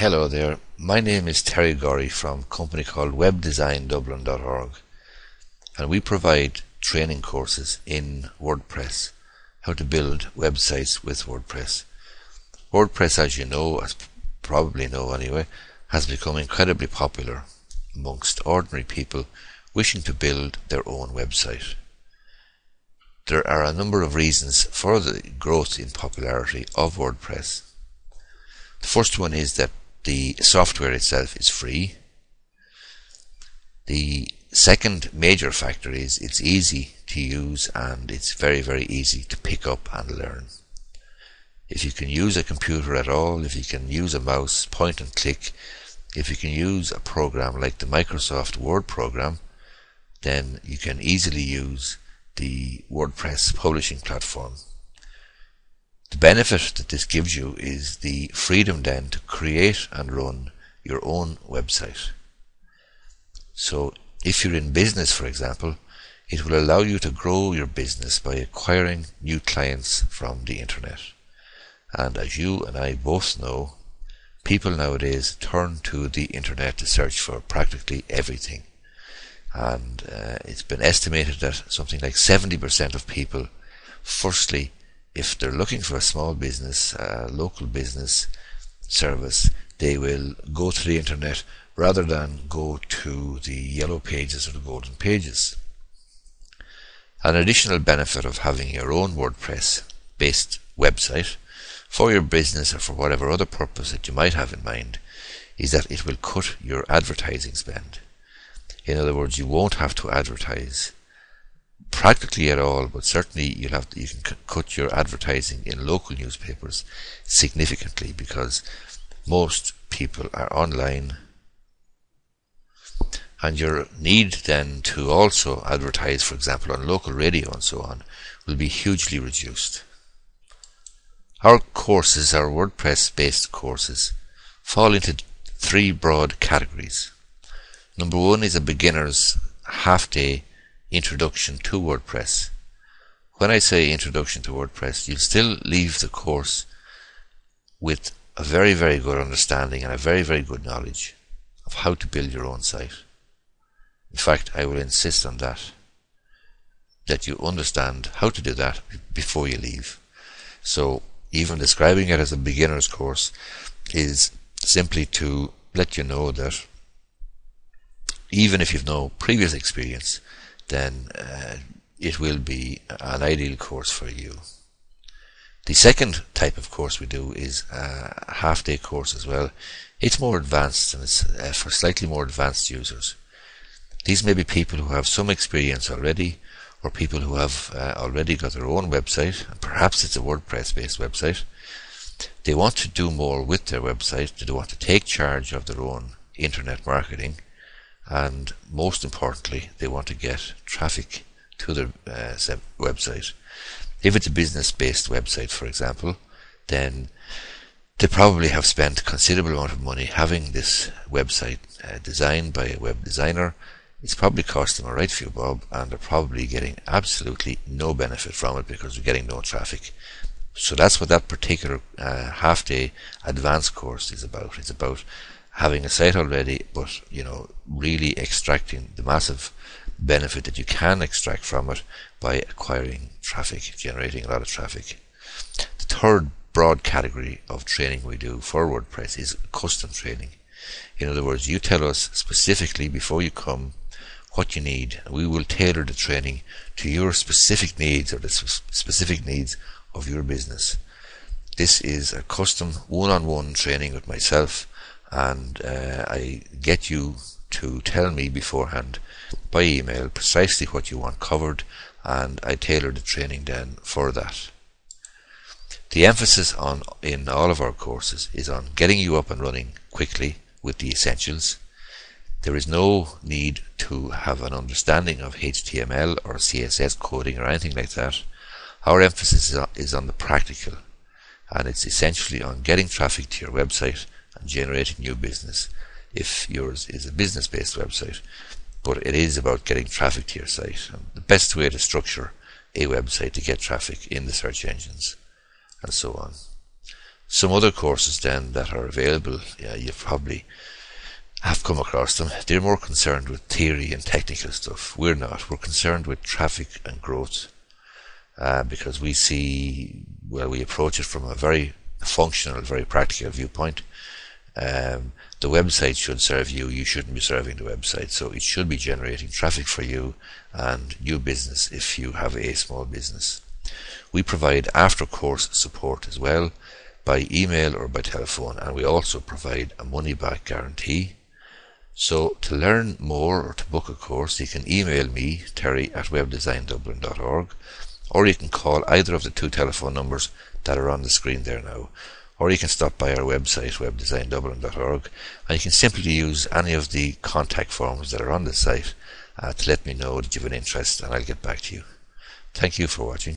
Hello there, my name is Terry Gorry from a company called webdesigndublin.org, and we provide training courses in WordPress, how to build websites with WordPress. WordPress, as you know, as probably know anyway, has become incredibly popular amongst ordinary people wishing to build their own website. There are a number of reasons for the growth in popularity of WordPress. The first one is that the software itself is free. The second major factor is it's easy to use and it's very, very easy to pick up and learn. If you can use a computer at all, if you can use a mouse, point and click, if you can use a program like the Microsoft Word program, then you can easily use the WordPress publishing platform. The benefit that this gives you is the freedom then to create and run your own website. So if you're in business, for example, it will allow you to grow your business by acquiring new clients from the internet. And as you and I both know, people nowadays turn to the internet to search for practically everything. And it's been estimated that something like 70% of people, firstly, if they're looking for a small business, a local business service, they will go to the internet rather than go to the yellow pages or the golden pages. An additional benefit of having your own WordPress-based website for your business or for whatever other purpose that you might have in mind is that it will cut your advertising spend. In other words, you won't have to advertise practically at all, but certainly you can cut your advertising in local newspapers significantly, because most people are online, and your need then to also advertise, for example, on local radio and so on, will be hugely reduced. Our courses, our WordPress-based courses, fall into three broad categories. Number one is a beginner's half-day introduction to WordPress. When I say introduction to WordPress, you'll still leave the course with a very, very good understanding and a very, very good knowledge of how to build your own site. In fact, I will insist on that you understand how to do that before you leave. So even describing it as a beginner's course is simply to let you know that even if you've no previous experience, then it will be an ideal course for you. The second type of course we do is a half-day course as well. It's more advanced, and it's for slightly more advanced users. These may be people who have some experience already, or people who have already got their own website, and perhaps it's a WordPress-based website. They want to do more with their website, they want to take charge of their own internet marketing, and most importantly, they want to get traffic to their website. If it's a business-based website, for example, then they probably have spent a considerable amount of money having this website designed by a web designer. It's probably cost them a right few bob, and they're probably getting absolutely no benefit from it because they're getting no traffic. So that's what that particular half-day advanced course is about. It's about having a site already, but really extracting the massive benefit that you can extract from it by acquiring traffic, generating a lot of traffic. The third broad category of training we do for WordPress is custom training. In other words, you tell us specifically before you come what you need, and we will tailor the training to your specific needs or the specific needs of your business. This is a custom one-on-one training with myself, and I get you to tell me beforehand by email precisely what you want covered, and I tailor the training then for that. The emphasis in all of our courses is on getting you up and running quickly with the essentials. There is no need to have an understanding of HTML or CSS coding or anything like that. Our emphasis is on the practical, and it's essentially on getting traffic to your website and generating new business if yours is a business-based website. But it is about getting traffic to your site, and the best way to structure a website to get traffic in the search engines, and so on. Some other courses then that are available, you probably have come across them. They're more concerned with theory and technical stuff. We're not. We're concerned with traffic and growth, because we see, well, we approach it from a very functional, very practical viewpoint. The website should serve you. You shouldn't be serving the website. So it should be generating traffic for you and new business if you have a small business. We provide after-course support as well, by email or by telephone, and we also provide a money-back guarantee. So to learn more or to book a course, you can email me, terry@webdesigndublin.org, or you can call either of the 2 telephone numbers that are on the screen there now, or you can stop by our website, webdesigndublin.org, and you can simply use any of the contact forms that are on the site to let me know that you have an interest, and I'll get back to you. Thank you for watching.